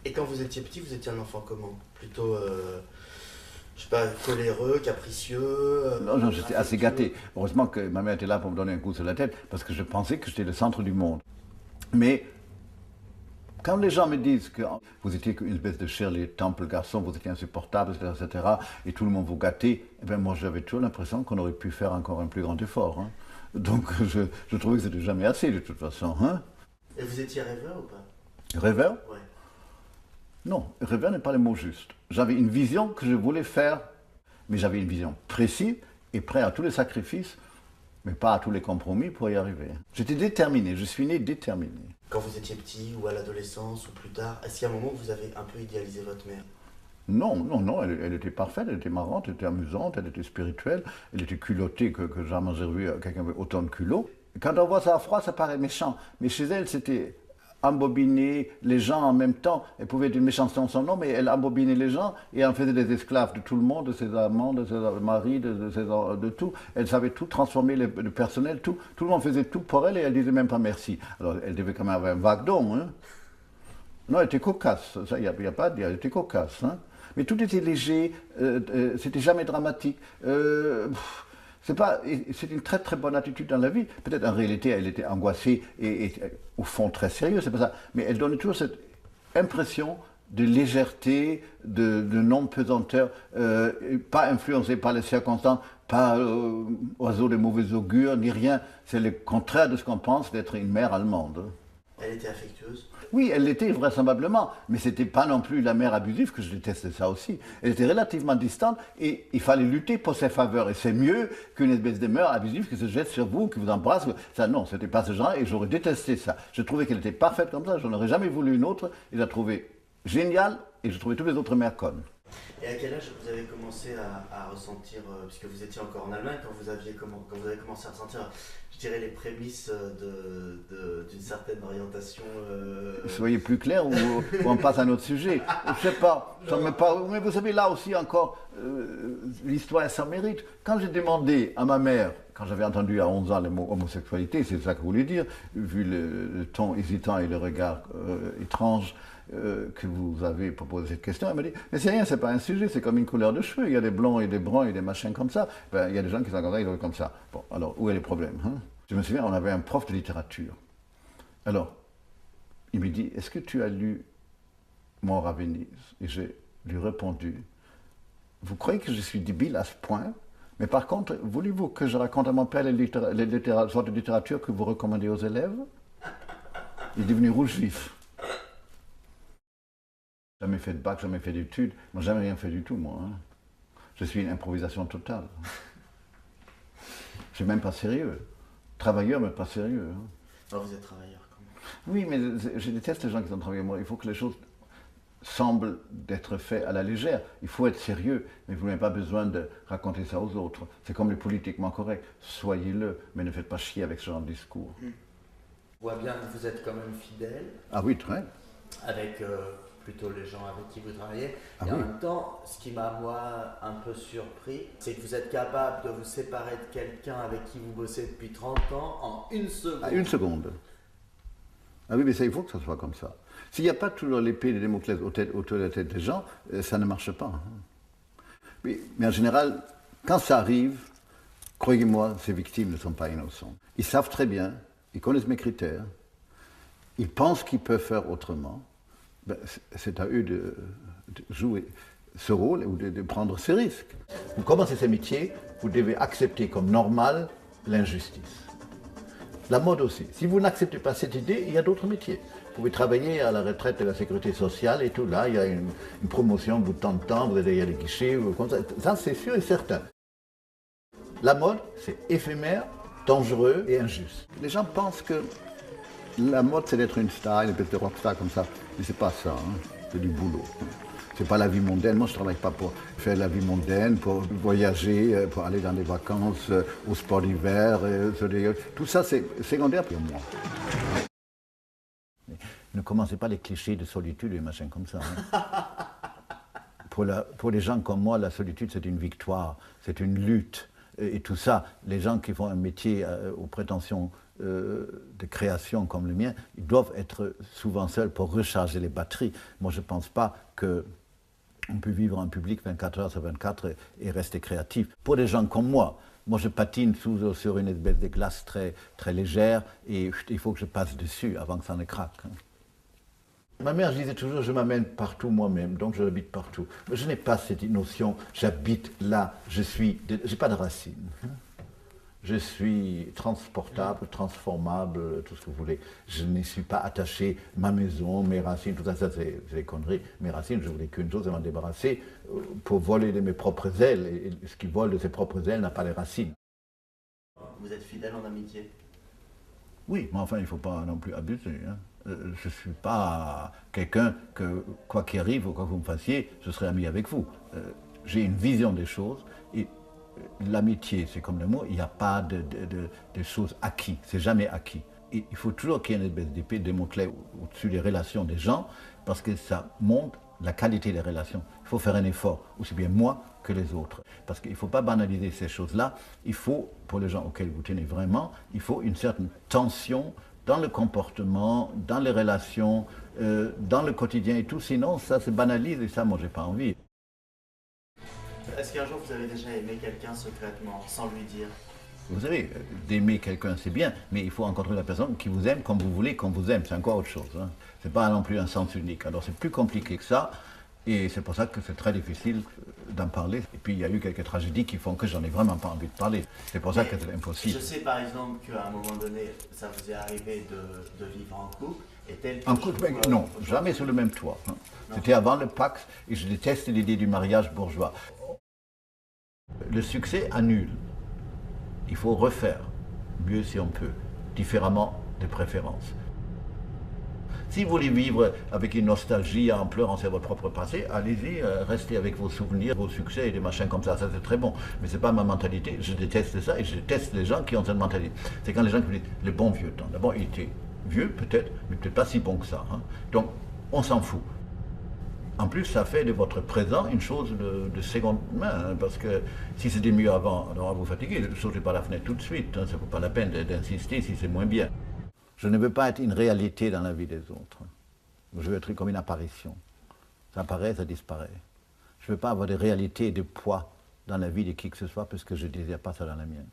Et quand vous étiez petit, vous étiez un enfant comment? Plutôt, je sais pas, coléreux, capricieux, Non, non, j'étais assez affectueux? gâté. Heureusement que ma mère était là pour me donner un coup sur la tête, parce que je pensais que j'étais le centre du monde. Mais quand les gens me disent que vous étiez une espèce de Shirley Temple garçon, vous étiez insupportable, etc., et tout le monde vous gâtait, eh bien moi j'avais toujours l'impression qu'on aurait pu faire encore un plus grand effort, hein. Donc je trouvais que c'était jamais assez de toute façon, hein. Et vous étiez rêveur ou pas? Rêveur? Ouais. Non, rêveur n'est pas le mot juste. J'avais une vision que je voulais faire, mais j'avais une vision précise et prêt à tous les sacrifices, mais pas à tous les compromis pour y arriver. J'étais déterminé, je suis né déterminé. Quand vous étiez petit ou à l'adolescence ou plus tard, est-ce qu'il y a un moment où vous avez un peu idéalisé votre mère? Non, non, non, elle était parfaite, elle était marrante, elle était amusante, elle était spirituelle, elle était culottée que jamais j'ai vu quelqu'un avec autant de culot. Quand on voit ça à froid, ça paraît méchant, mais chez elle, c'était embobiner les gens en même temps. Elle pouvait être une méchanceté en son nom, mais elle embobinait les gens et en faisait des esclaves de tout le monde, de ses amants, de ses maris, de tout. Elle savait tout transformer, le personnel, tout. Tout le monde faisait tout pour elle et elle disait même pas merci. Alors elle devait quand même avoir un vague don, hein. Non, elle était cocasse, ça, il n'y a pas à dire, elle était cocasse, hein. Mais tout était léger, c'était jamais dramatique. C'est une très très bonne attitude dans la vie. Peut-être en réalité elle était angoissée et au fond très sérieuse, c'est pas ça. Mais elle donnait toujours cette impression de légèreté, de non-pesanteur, pas influencée par les circonstances, pas oiseau de mauvais augure, ni rien. C'est le contraire de ce qu'on pense d'être une mère allemande. Elle était affectueuse? Oui, elle l'était vraisemblablement, mais c'était pas non plus la mère abusive, que je détestais ça aussi. Elle était relativement distante et il fallait lutter pour ses faveurs. Et c'est mieux qu'une espèce de mère abusive qui se jette sur vous, qui vous embrasse. Ça, non, c'était pas ce genre et j'aurais détesté ça. Je trouvais qu'elle était parfaite comme ça, je n'aurais jamais voulu une autre et je la trouvais géniale et je trouvais toutes les autres mères connes. Et à quel âge vous avez commencé à ressentir, puisque vous étiez encore en Allemagne, quand quand vous avez commencé à ressentir, je dirais, les prémices d'une certaine orientation Soyez plus clair ou on passe à un autre sujet. Je sais pas, ça me parle. Mais vous savez, là aussi encore, l'histoire a son mérite. Quand j'ai demandé à ma mère, quand j'avais entendu à 11 ans le mot homosexualité, c'est ça que vous voulez dire, vu le ton hésitant et le regard étrange que vous avez pour poser cette question, elle m'a dit, mais c'est rien, c'est pas un sujet, c'est comme une couleur de cheveux, il y a des blonds et des bruns et des machins comme ça. Ben, il y a des gens qui sont comme ça, ils sont comme ça. Bon, alors, où est le problème, hein? Je me souviens, on avait un prof de littérature. Alors, il me dit, est-ce que tu as lu Mort à Venise? Et j'ai lui répondu, vous croyez que je suis débile à ce point? Mais par contre, voulez-vous que je raconte à mon père les sortes de littérature que vous recommandez aux élèves? Il est devenu rouge vif. Jamais fait de bac, jamais fait d'études, moi jamais rien fait du tout, moi, hein. Je suis une improvisation totale. Je suis même pas sérieux. Travailleur, mais pas sérieux, hein. Alors vous êtes travailleur quand même. Oui, mais je déteste les gens qui sont travailleurs. Moi, il faut que les choses semblent d'être faites à la légère. Il faut être sérieux, mais vous n'avez pas besoin de raconter ça aux autres. C'est comme le politiquement correct. Soyez-le, mais ne faites pas chier avec ce genre de discours. On voit bien que vous êtes quand même fidèle Ah oui, très. avec plutôt les gens avec qui vous travaillez. Ah Et en oui. même temps, ce qui m'a moi un peu surpris, c'est que vous êtes capable de vous séparer de quelqu'un avec qui vous bossez depuis 30 ans en une seconde. Ah, une seconde. Ah oui, mais ça, il faut que ça soit comme ça. S'il n'y a pas toujours l'épée de Damoclès autour de la tête des gens, ça ne marche pas, hein. Mais en général, quand ça arrive, croyez-moi, ces victimes ne sont pas innocentes. Ils savent très bien, ils connaissent mes critères, ils pensent qu'ils peuvent faire autrement. Ben, c'est à eux de jouer ce rôle ou de prendre ces risques. Vous commencez ce métier, vous devez accepter comme normal l'injustice. La mode aussi. Si vous n'acceptez pas cette idée, il y a d'autres métiers. Vous pouvez travailler à la retraite de la sécurité sociale et tout. Là, il y a une promotion au bout de tant de temps, vous êtes derrière les guichets, comme ça. Ça, c'est sûr et certain. La mode, c'est éphémère, dangereux et injuste. Les gens pensent que la mode, c'est d'être une star, une espèce de rockstar comme ça. Mais c'est pas ça, hein. C'est du boulot. C'est pas la vie mondaine. Moi, je travaille pas pour faire la vie mondaine, pour voyager, pour aller dans des vacances, au sport d'hiver. Tout ça, c'est secondaire pour moi. Mais ne commencez pas les clichés de solitude et machin comme ça, hein. Pour les gens comme moi, la solitude, c'est une victoire, c'est une lutte. Et tout ça, les gens qui font un métier aux prétentions de création comme le mien, ils doivent être souvent seuls pour recharger les batteries. Moi, je ne pense pas qu'on peut vivre en public 24 heures sur 24 et rester créatif. Pour des gens comme moi, je patine sur une espèce de glace très, très légère et il faut que je passe dessus avant que ça ne craque. Ma mère, je disais toujours, je m'amène partout moi-même, donc je habite partout. Mais je n'ai pas cette notion, j'habite là, j'ai pas de racines. Je suis transportable, transformable, tout ce que vous voulez. Je ne suis pas attaché, ma maison, mes racines, tout ça, c'est des conneries. Mes racines, je voulais qu'une chose, c'est m'en débarrasser pour voler de mes propres ailes. Et ce qui vole de ses propres ailes n'a pas de racines. Vous êtes fidèle en amitié? Oui, mais enfin, il ne faut pas non plus abuser. Hein. Je ne suis pas quelqu'un que, quoi qu'il arrive ou quoi que vous me fassiez, je serai ami avec vous. J'ai une vision des choses et l'amitié, c'est comme l'amour, il n'y a pas de choses acquises, c'est jamais acquis. Et il faut toujours qu'il y ait une espèce d'épée de Damoclès au-dessus des relations des gens, parce que ça montre la qualité des relations. Il faut faire un effort, aussi bien moi que les autres. Parce qu'il ne faut pas banaliser ces choses-là. Il faut, pour les gens auxquels vous tenez vraiment, il faut une certaine tension dans le comportement, dans les relations, dans le quotidien et tout. Sinon, ça se banalise et ça, moi, j'ai pas envie. Est-ce qu'un jour vous avez déjà aimé quelqu'un secrètement, sans lui dire? Vous savez, d'aimer quelqu'un c'est bien, mais il faut rencontrer la personne qui vous aime comme vous voulez, comme vous aime, c'est encore autre chose. Hein. C'est pas non plus un sens unique. Alors c'est plus compliqué que ça, et c'est pour ça que c'est très difficile d'en parler. Et puis il y a eu quelques tragédies qui font que j'en ai vraiment pas envie de parler. C'est pour ça que c'est impossible. Je sais par exemple qu'à un moment donné, ça vous est arrivé de vivre en couple. En couple, non, jamais sous le même toit. Hein. C'était avant le Pax, et je déteste l'idée du mariage bourgeois. Le succès annule. Il faut refaire, mieux si on peut, différemment de préférence. Si vous voulez vivre avec une nostalgie en pleurant sur votre propre passé, allez-y, restez avec vos souvenirs, vos succès et des machins comme ça c'est très bon. Mais c'est pas ma mentalité, je déteste ça et je déteste les gens qui ont cette mentalité. C'est quand les gens qui disent le bon vieux temps. D'abord, il était vieux peut-être, mais peut-être pas si bon que ça. Hein. Donc, on s'en fout. En plus, ça fait de votre présent une chose de seconde main, hein, parce que si c'était mieux avant, alors vous fatiguez, ne sautez pas la fenêtre tout de suite, hein, ça ne vaut pas la peine d'insister si c'est moins bien. Je ne veux pas être une réalité dans la vie des autres. Je veux être comme une apparition. Ça apparaît, ça disparaît. Je ne veux pas avoir de réalité et de poids dans la vie de qui que ce soit, parce que je ne désire pas ça dans la mienne.